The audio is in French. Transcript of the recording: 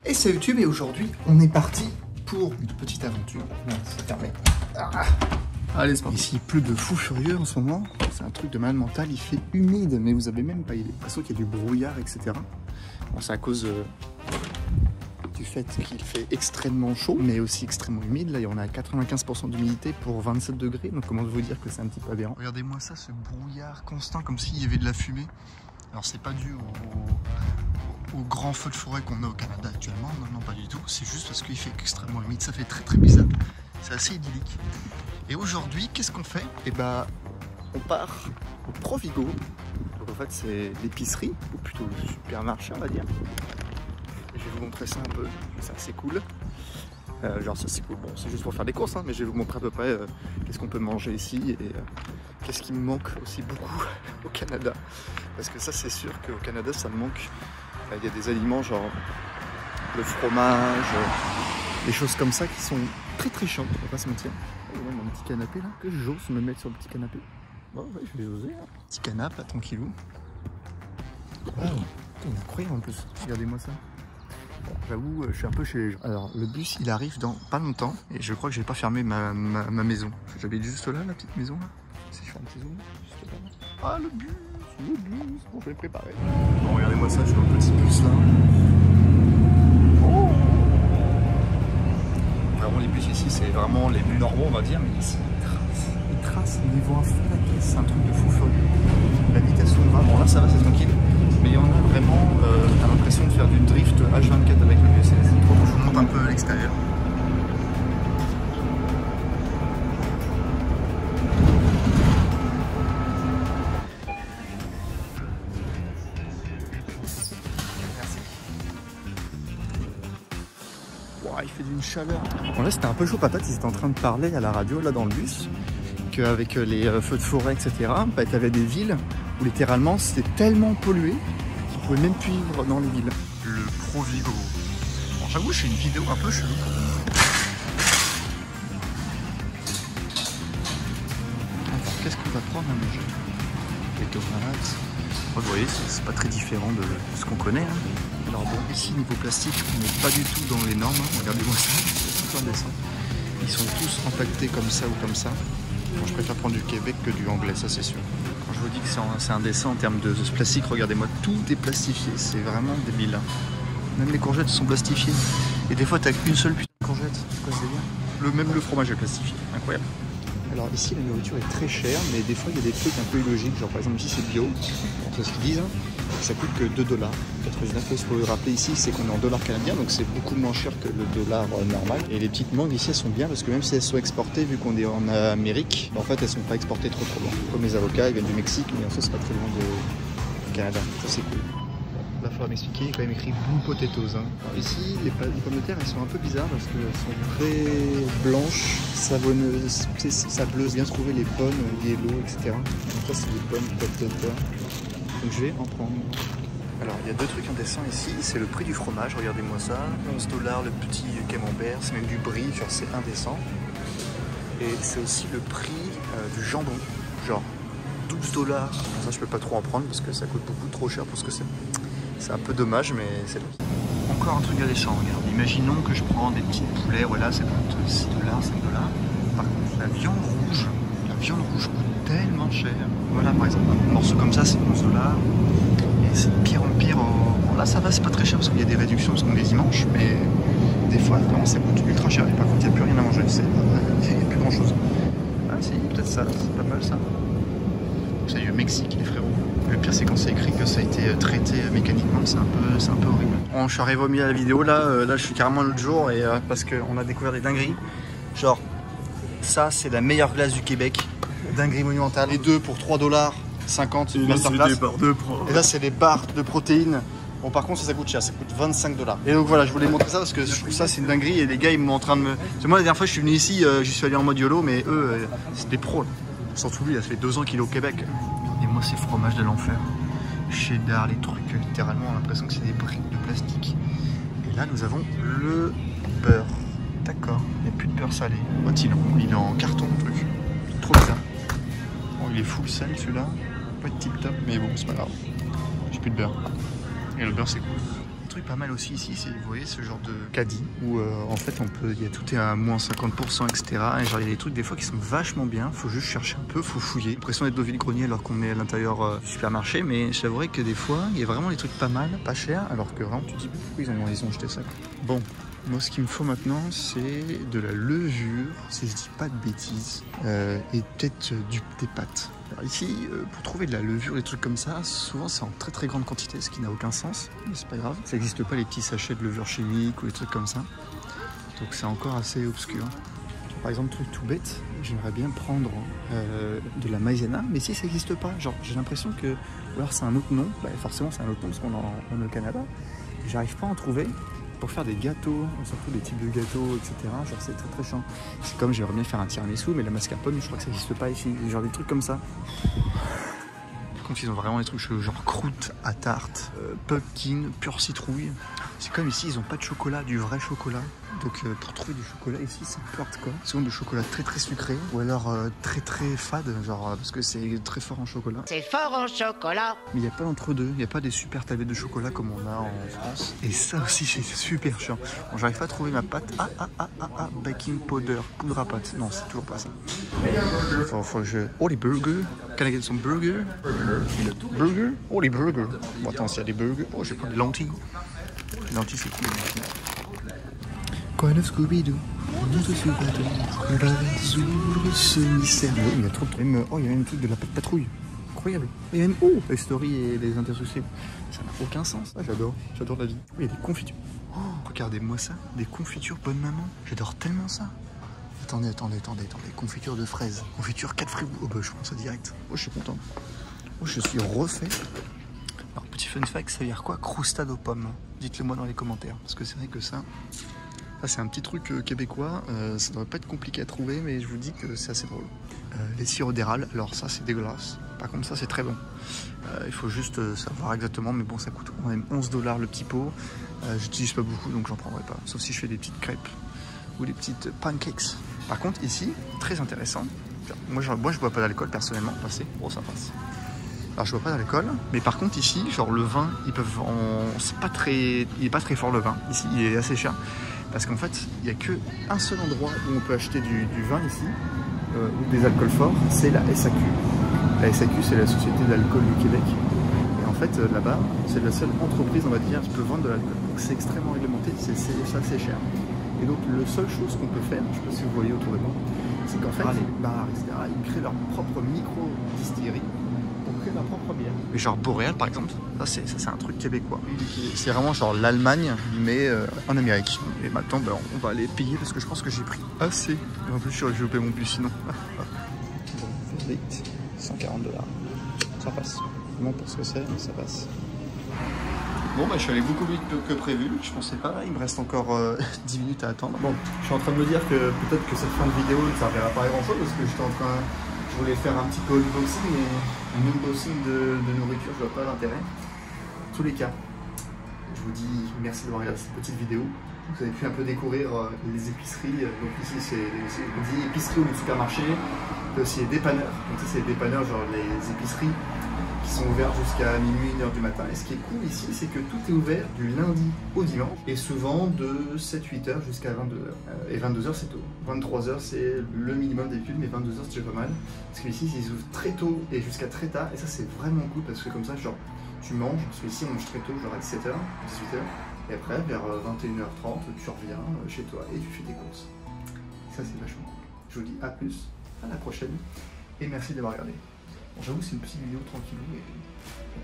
Et c'est YouTube et aujourd'hui on est parti pour une petite aventure. Non, c'est fermé. Allez, c'est parti. Ici il pleut de fou furieux en ce moment. C'est un truc de malade mental, il fait humide, mais vous avez même pas l'impression qu'il y a du brouillard, etc. Bon, c'est à cause du fait qu'il fait extrêmement chaud, mais aussi extrêmement humide. Là, on a 95% d'humidité pour 27 degrés, donc comment vous dire que c'est un petit peu aberrant. Regardez-moi ça, ce brouillard constant, comme s'il y avait de la fumée. Alors c'est pas dû au grand feu de forêt qu'on a au Canada actuellement, non, pas du tout, c'est juste parce qu'il fait extrêmement humide, ça fait très très bizarre, c'est assez idyllique. Et aujourd'hui, qu'est-ce qu'on fait? Eh bah, on part au Provigo, donc en fait c'est l'épicerie, ou plutôt le supermarché on va dire. Et je vais vous montrer ça un peu, c'est assez cool. Genre ça c'est cool, bon c'est juste pour faire des courses, hein, mais je vais vous montrer à peu près qu'est-ce qu'on peut manger ici et qu'est-ce qui me manque aussi beaucoup au Canada. Parce que ça c'est sûr qu'au Canada ça me manque. Enfin, il y a des aliments genre le fromage, des choses comme ça qui sont très très chiantes, on va pas se mentir. Oh, ouais, mon petit canapé là, que j'ose me mettre sur le petit canapé. Bon ouais, je vais oser, hein. Petit canapé là, tranquillou. Wow, c'est incroyable en plus, regardez-moi ça. Bon, j'avoue, je suis un peu chez les gens. Alors, le bus, il arrive dans pas longtemps. Et je crois que je vais pas fermer ma maison. J'habite juste là, la petite maison, là. Si je fais un petit zoom, juste là. Ah, le bus. Bon, je vais me préparer. Bon, regardez-moi ça, je suis dans le petit bus, là. Oh. Vraiment, les bus ici, c'est vraiment les plus normaux, on va dire. Mais ici, ils tracent. Ils vont à fond la caisse. C'est un truc de fou furieux. La vitesse, on va. Bon, là, ça va, c'est tranquille. Mais il y en a vraiment, t'as l'impression de faire du drift H24 avec le bus, c'est trop beau. Je vous montre un peu à l'extérieur. Merci. Wow, il fait d'une chaleur. Bon là c'était un peu chaud patate, ils étaient en train de parler à la radio là dans le bus, qu'avec les feux de forêt etc, bah, t'avais des villes où littéralement c'était tellement pollué qu'ils pouvaient même plus vivre dans les villes. Le Provigo. Bon, j'avoue, c'est une vidéo un peu chelou. Alors, qu'est-ce qu'on va prendre à manger? Les tomates. Vous voyez, c'est pas très différent de ce qu'on connaît. Hein. Alors bon, ici niveau plastique, on n'est pas du tout dans les normes. Hein. Regardez-moi ça, c'est super indécent. Ils sont tous empaquetés comme ça ou comme ça. Bon, je préfère prendre du Québec que du anglais, ça c'est sûr. Quand je vous dis que c'est indécent en termes de plastique, regardez-moi, tout est plastifié, c'est vraiment débile. Hein. Même les courgettes sont plastifiées. Et des fois, t'as qu'une seule putain de courgette. C'est quoi ce délire? Même le fromage est plastifié, incroyable. Alors ici, la nourriture est très chère, mais des fois, il y a des trucs un peu illogiques. Genre par exemple, ici, c'est bio. Bon, c'est ce qu'ils disent. Hein. Ça coûte que 2$. 99, il faut rappeler ici, c'est qu'on est en dollars canadiens, donc c'est beaucoup moins cher que le dollar normal. Et les petites mangues ici, elles sont bien, parce que même si elles sont exportées, vu qu'on est en Amérique, en fait, elles sont pas exportées trop loin. Comme les avocats, ils viennent du Mexique, mais en fait, c'est pas très loin du Canada. Ça, c'est cool. Là, il faudra m'expliquer, il y a quand même écrit Blue Potatoes. Hein. Alors, ici, les pommes de terre, elles sont un peu bizarres parce qu'elles sont très blanches, savonneuses, sableuses. Bien trouver les bonnes yellow, etc. Donc, ça, c'est des bonnes potatoes. Donc, je vais en prendre. Alors, il y a deux trucs indécents ici. C'est le prix du fromage, regardez-moi ça. 11$, le petit camembert, c'est même du brie, genre c'est indécent. Et c'est aussi le prix du jambon, genre 12$. Ça, je peux pas trop en prendre parce que ça coûte beaucoup trop cher pour ce que c'est. C'est un peu dommage, mais c'est bon. Encore un truc indécent, regarde. Imaginons que je prends des petits poulets, voilà, ça coûte 6$, 5$. Par contre, la viande rouge coûte tellement cher. Voilà, par exemple, un morceau comme ça, c'est 11$. Et c'est de pire en pire. Bon, là, ça va, c'est pas très cher parce qu'il y a des réductions parce qu'on est dimanche, mais des fois, vraiment, ça coûte ultra cher. Et par contre, il n'y a plus rien à manger. Il n'y a plus grand chose. Ah, si, peut-être ça, c'est pas mal ça. Ça y est, le Mexique, les frérots. Le pire, c'est quand c'est écrit que ça a été traité mécaniquement, c'est un peu horrible. Bon, je suis arrivé au milieu de la vidéo, là je suis carrément l'autre jour, et parce qu'on a découvert des dingueries. Genre, ça, c'est la meilleure glace du Québec. Dinguerie monumentale. Les deux pour 3,50$. Et là, c'est les barres de protéines. Bon, par contre, ça coûte cher, ça coûte 25$. Et donc voilà, je voulais montrer ça parce que je trouve ça, c'est une dinguerie. Et les gars, ils m'ont en train de me. Parce que moi, la dernière fois, je suis venu ici, j'y suis allé en mode YOLO, mais eux, c'est des pros. Surtout lui, ça fait 2 ans qu'il est au Québec. Et moi, ces fromages de l'enfer. Cheddar, les trucs, littéralement, on a l'impression que c'est des briques de plastique. Et là, nous avons le beurre. D'accord, il n'y a plus de beurre salé. Il est en carton, le truc. Trop bizarre. Bon, il est full sel, celui-là. Pas de tip top, mais bon, c'est pas grave. J'ai plus de beurre. Et le beurre, c'est cool. truc pas mal aussi ici, c'est, vous voyez, ce genre de caddie où en fait on peut, tout est à moins 50%, etc. Et genre il y a des trucs des fois qui sont vachement bien, faut juste chercher un peu, faut fouiller. L'impression d'être au vide-grenier alors qu'on est à l'intérieur du supermarché, mais j'avouerais que des fois il y a vraiment des trucs pas mal, pas chers, alors que vraiment tu te dis pourquoi ils ont jeté ça. Bon, moi ce qu'il me faut maintenant c'est de la levure, si je dis pas de bêtises, et peut-être des pâtes. Alors ici, pour trouver de la levure, des trucs comme ça, souvent c'est en très très grande quantité, ce qui n'a aucun sens, mais c'est pas grave. Ça n'existe pas les petits sachets de levure chimique ou des trucs comme ça, donc c'est encore assez obscur. Par exemple, truc tout bête, j'aimerais bien prendre de la maïzena, mais si ça n'existe pas, genre j'ai l'impression que, ou alors c'est un autre nom, bah, forcément c'est un autre nom parce qu'on est au Canada, j'arrive pas à en trouver. Pour faire des gâteaux, surtout des types de gâteaux, etc. Genre c'est très très chiant. C'est comme j'aimerais bien faire un tiramisu, mais la mascarpone, je crois que ça n'existe pas ici. Genre des trucs comme ça. Par contre, ils ont vraiment des trucs genre croûte à tarte, pumpkin, pure citrouille. C'est comme ici, ils n'ont pas de chocolat, du vrai chocolat. Donc pour trouver du chocolat ici, c'est peu hardcore. Souvent du chocolat très très sucré, ou alors très très fade, genre parce que c'est très fort en chocolat. C'est fort en chocolat. Mais il n'y a pas d'entre-deux, il n'y a pas des super tablettes de chocolat comme on a en France. Et ça aussi, c'est super chiant. Bon, j'arrive pas à trouver ma pâte. Baking powder, poudre à pâte. Non, c'est toujours pas ça. Faut que je... Oh, les burgers. Can I get some burger? Burger? Oh, les burgers. Bon, attends, s'il y a des burgers. Oh, je vais prendre des lentilles. Les lentilles, c'est cool. Coin of Scooby-Doo. Ce mystère. Oui, il y a trop de... Oh, il y a même un truc de la patrouille. Incroyable. Il y a même les stories et les intersuccès. Ça n'a aucun sens. Ah, j'adore la vie. Oui, il y a des confitures. Oh, regardez-moi ça. Des confitures bonne maman. J'adore tellement ça. Attendez. Confiture de fraises. Confiture 4 fruits. Oh bah je prends ça direct. Oh, je suis content. Oh, je suis refait. Alors, petit fun fact, ça veut dire quoi? Croustade aux pommes. Dites-le moi dans les commentaires. Parce que c'est vrai que ça c'est un petit truc québécois. Ça devrait pas être compliqué à trouver, mais je vous dis que c'est assez drôle. Les sirops d'érable. Alors ça, c'est dégueulasse. Par contre, ça, c'est très bon. Il faut juste savoir exactement, mais bon, ça coûte quand même 11 $ le petit pot. J'utilise pas beaucoup, donc j'en prendrai pas. Sauf si je fais des petites crêpes ou des petites pancakes. Par contre, ici, très intéressant. Moi, je bois pas d'alcool personnellement. Passez, bon, ça passe. Alors, je bois pas d'alcool, mais par contre, ici, genre le vin, il est pas très fort le vin. Ici, il est assez cher. Parce qu'en fait, il n'y a qu'un seul endroit où on peut acheter du vin ici, ou des alcools forts, c'est la SAQ. La SAQ, c'est la Société d'alcool du Québec. Et en fait, là-bas, c'est la seule entreprise, on va dire, qui peut vendre de l'alcool. Donc c'est extrêmement réglementé, c'est assez cher. Et donc, la seule chose qu'on peut faire, je ne sais pas si vous voyez autour de moi, c'est qu'en fait, les bars, etc., ils créent leur propre micro-distillerie pour créer leur propre bière. Mais genre Boréal, par exemple, ça c'est un truc québécois. C'est vraiment genre l'Allemagne, mais en Amérique. Et maintenant, ben, on va aller payer parce que je pense que j'ai pris assez. Et en plus, je vais payer mon bus sinon. Bon, vite, 140 $. Ça passe. Vraiment pour ce que c'est, ça passe. Bon, bah, je suis allé beaucoup plus vite que prévu. Je pensais pas, il me reste encore 10 minutes à attendre. Bon, je suis en train de me dire que peut-être que cette fin de vidéo ne servira pas à grand chose parce que je voulais faire un petit peu unboxing, mais un unboxing de nourriture, je vois pas l'intérêt. En tous les cas, je vous dis merci d'avoir regardé cette petite vidéo. Vous avez pu un peu découvrir les épiceries. Donc ici, on dit épicerie ou les supermarchés. Il y a aussi les dépanneurs. Donc ça, c'est les dépanneurs, genre les épiceries qui sont ouverts jusqu'à minuit, 1h du matin. Et ce qui est cool ici, c'est que tout est ouvert du lundi au dimanche et souvent de 7-8h jusqu'à 22h. Et 22h, c'est tôt. 23h, c'est le minimum d'habitude, mais 22h, c'est déjà pas mal. Parce qu'ici, ils ouvrent très tôt et jusqu'à très tard. Et ça, c'est vraiment cool parce que comme ça, genre, tu manges. Parce qu'ici, on mange très tôt, genre à 17h, 18h. Et après, vers 21h30, tu reviens chez toi et tu fais tes courses. Ça, c'est vachement cool. Je vous dis à plus, à la prochaine. Et merci d'avoir regardé. Bon, j'avoue, c'est une petite vidéo tranquille et on